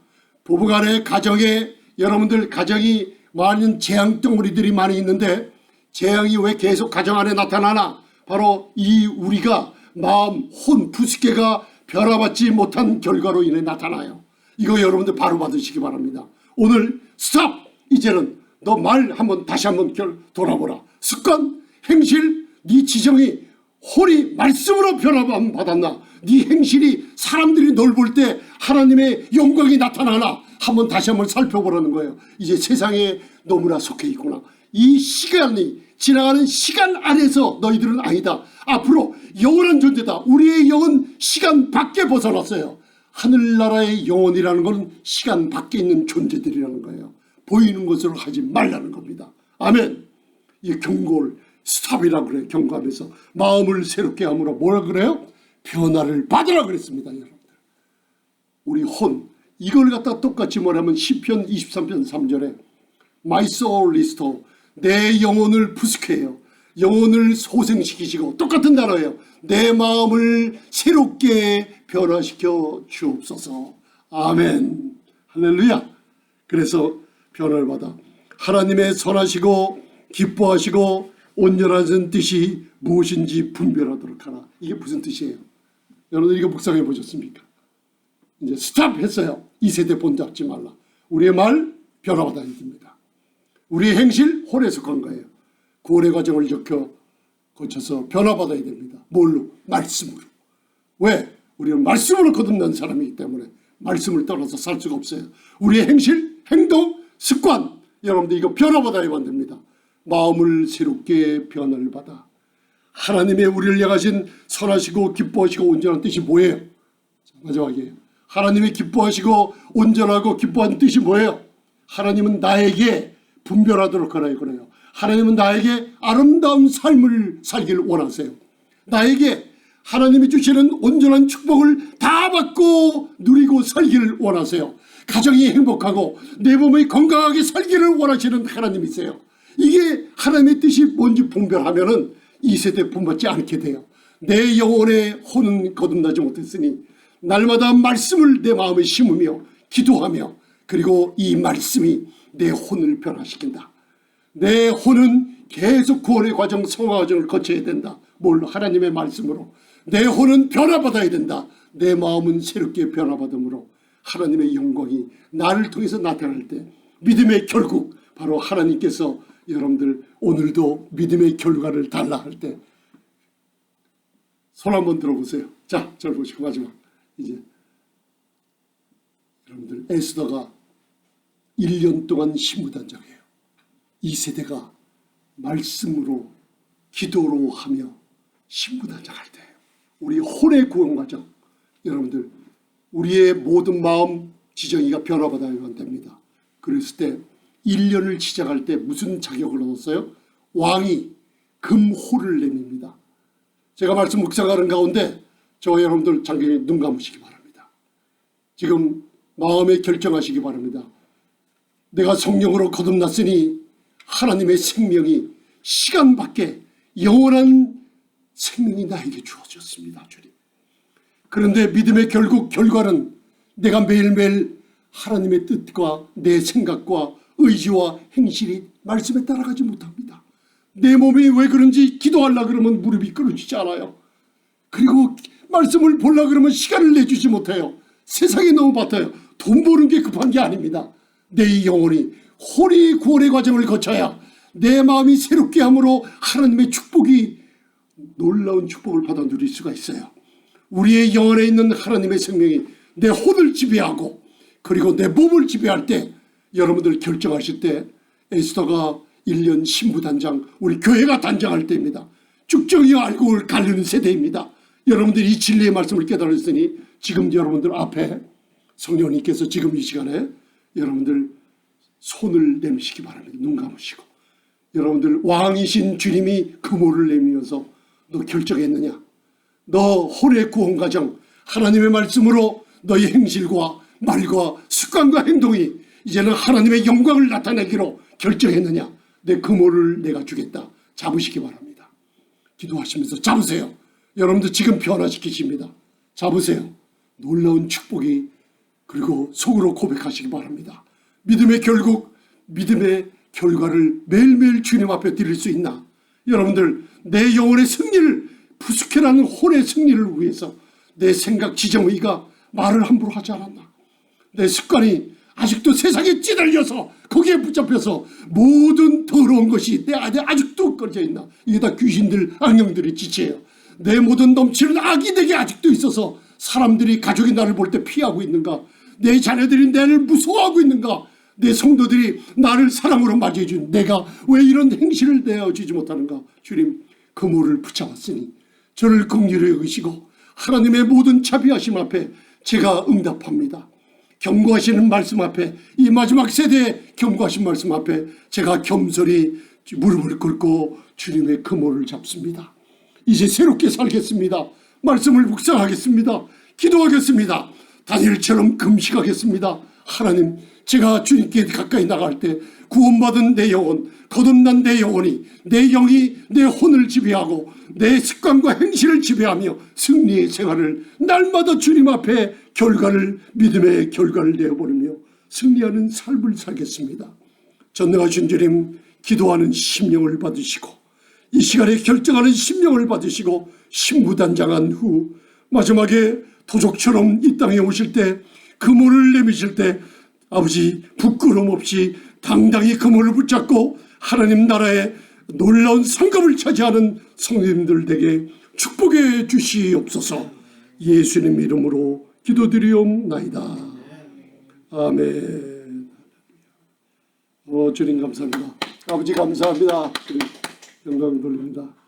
A: 부부간의 가정에, 여러분들 가정이 많은 재앙덩어리들이 많이 있는데 재앙이 왜 계속 가정 안에 나타나나? 바로 이 우리가 마음, 혼, 부습계가 변화받지 못한 결과로 인해 나타나요. 이거 여러분들 바로 받으시기 바랍니다. 오늘 스탑! 이제는 너 말 한번 다시 한번 돌아보라. 습관, 행실, 네 지정이 홀이 말씀으로 변화받았나? 네 행실이 사람들이 널 볼 때 하나님의 영광이 나타나나? 한번 다시 한번 살펴보라는 거예요. 이제 세상에 너무나 속해 있구나. 이 시간이 지나가는 시간 안에서 너희들은 아니다. 앞으로 영원한 존재다. 우리의 영은 시간 밖에 벗어났어요. 하늘나라의 영혼이라는 건 시간 밖에 있는 존재들이라는 거예요. 보이는 것으로 하지 말라는 겁니다. 아멘. 이 경고를 스탑이라고 그래요. 경고하면서 마음을 새롭게 함으로 뭐라 그래요? 변화를 받으라 그랬습니다. 여러분들, 우리 혼, 이걸 갖다 똑같이 뭐냐면 시편 23편 3절에 My soul restore, 내 영혼을 부식해요. 영혼을 소생시키시고, 똑같은 단어예요. 내 마음을 새롭게 변화시켜 주옵소서. 아멘. 할렐루야. 그래서 변화를 받아 하나님의 선하시고 기뻐하시고 온전하신 뜻이 무엇인지 분별하도록 하라. 이게 무슨 뜻이에요? 여러분들 이거 묵상해 보셨습니까? 이제 스탑 했어요. 이 세대 본잡지 말라. 우리의 말 변화받아야 됩니다. 우리의 행실 홀에 속한 거예요. 구원의 과정을 거쳐서 변화받아야 됩니다. 뭘로? 말씀으로. 왜? 우리는 말씀으로 거듭난 사람이기 때문에 말씀을 떠나서 살 수가 없어요. 우리의 행실, 행동, 습관, 여러분들 이거 변화받아야 됩니다. 마음을 새롭게 변화를 받아 하나님의 우리를 향하신 선하시고 기뻐하시고 온전한 뜻이 뭐예요? 마지막이에요. 하나님의 기뻐하시고 온전하고 기뻐한 뜻이 뭐예요? 하나님은 나에게 분별하도록 하라 이거예요. 하나님은 나에게 아름다운 삶을 살기를 원하세요. 나에게 하나님이 주시는 온전한 축복을 다 받고 누리고 살기를 원하세요. 가정이 행복하고 내 몸이 건강하게 살기를 원하시는 하나님이세요. 이게 하나님의 뜻이 뭔지 분별하면은 이 세대 본받지 않게 돼요. 내 영혼의 혼은 거듭나지 못했으니 날마다 말씀을 내 마음에 심으며 기도하며, 그리고 이 말씀이 내 혼을 변화시킨다. 내 혼은 계속 구원의 과정, 성화 과정을 거쳐야 된다. 뭘로? 하나님의 말씀으로. 내 혼은 변화받아야 된다. 내 마음은 새롭게 변화받음으로 하나님의 영광이 나를 통해서 나타날 때 믿음의 결국, 바로 하나님께서 여러분들 오늘도 믿음의 결과를 달라 할 때 손 한번 들어보세요. 자, 절 보시고 마지막. 이제 여러분들 에스더가 1년 동안 신무단장이에요. 이 세대가 말씀으로 기도로 하며 신무단장할 때 우리 혼의 구원 과정, 여러분들 우리의 모든 마음, 지정이가 변화받아야만 됩니다. 그랬을 때 1년을 시작할 때 무슨 자격을 얻었어요? 왕이 금호를 내밉니다. 제가 말씀 묵상하는 가운데 저와 여러분들 장기님 눈 감으시기 바랍니다. 지금 마음에 결정하시기 바랍니다. 내가 성령으로 거듭났으니 하나님의 생명이 시간 밖에 영원한 생명이 나에게 주어졌습니다. 주님. 그런데 믿음의 결과는 내가 매일매일 하나님의 뜻과 내 생각과 의지와 행실이 말씀에 따라가지 못합니다. 내 몸이 왜 그런지 기도하려고 그러면 무릎이 꿇어지지 않아요. 그리고 말씀을 보려고 그러면 시간을 내주지 못해요. 세상이 너무 바빠요. 돈 버는 게 급한 게 아닙니다. 내 영혼이 혼이 구원의 과정을 거쳐야 내 마음이 새롭게 함으로 하나님의 축복이 놀라운 축복을 받아 누릴 수가 있어요. 우리의 영혼에 있는 하나님의 생명이 내 혼을 지배하고 그리고 내 몸을 지배할 때 여러분들 결정하실 때 에스더가 1년 신부단장 우리 교회가 단장할 때입니다. 쭉정이와 알곡을 가르는 세대입니다. 여러분들이 이 진리의 말씀을 깨달았으니 지금 여러분들 앞에 성령님께서 지금 이 시간에 여러분들 손을 내미시기 바랍니다. 눈 감으시고 여러분들 왕이신 주님이 금호를 내밀면서 너 결정했느냐? 너 혼의 구원 과정 하나님의 말씀으로 너의 행실과 말과 습관과 행동이 이제는 하나님의 영광을 나타내기로 결정했느냐? 내 금호를 내가 주겠다. 잡으시기 바랍니다. 기도하시면서 잡으세요. 여러분들 지금 변화시키십니다. 잡으세요. 놀라운 축복이 그리고 속으로 고백하시기 바랍니다. 믿음의 결과를 매일매일 주님 앞에 드릴 수 있나? 여러분들 내 영혼의 승리를 부숙해라는 혼의 승리를 위해서 내 생각 지정의가 말을 함부로 하지 않았나? 내 습관이 아직도 세상에 찌들려서 거기에 붙잡혀서 모든 더러운 것이 내 안에 아직도 꺼져 있나? 이게 다 귀신들 악령들의 지체예요. 내 모든 넘치는 악이 내게 아직도 있어서 사람들이 가족이 나를 볼 때 피하고 있는가? 내 자녀들이 나를 무서워하고 있는가? 내 성도들이 나를 사랑으로 맞이해 준 내가 왜 이런 행실을 내어주지 못하는가? 주님 금호를 붙잡았으니 저를 긍휼히 여기시고 하나님의 모든 자비하심 앞에 제가 응답합니다. 경고하시는 말씀 앞에 이 마지막 세대의 경고하신 말씀 앞에 제가 겸손히 무릎을 꿇고 주님의 금호를 잡습니다. 이제 새롭게 살겠습니다. 말씀을 묵상하겠습니다. 기도하겠습니다. 다니엘처럼 금식하겠습니다. 하나님 제가 주님께 가까이 나갈 때 구원받은 내 영혼 거듭난 내 영혼이 내 영이 내 혼을 지배하고 내 습관과 행실을 지배하며 승리의 생활을 날마다 주님 앞에 믿음의 결과를 내어버리며 승리하는 삶을 살겠습니다. 전능하신 주님 기도하는 심령을 받으시고 이 시간에 결정하는 심령을 받으시고 신부단장한 후 마지막에 도적처럼 이 땅에 오실 때 금호를 내미실 때 아버지 부끄러움 없이 당당히 금호를 붙잡고 하나님 나라의 놀라운 상급을 차지하는 성도님들에게 축복해 주시옵소서. 예수님 이름으로 기도드리옵나이다. 아멘. 주님 감사합니다. 아버지 감사합니다. 영광 돌립니다.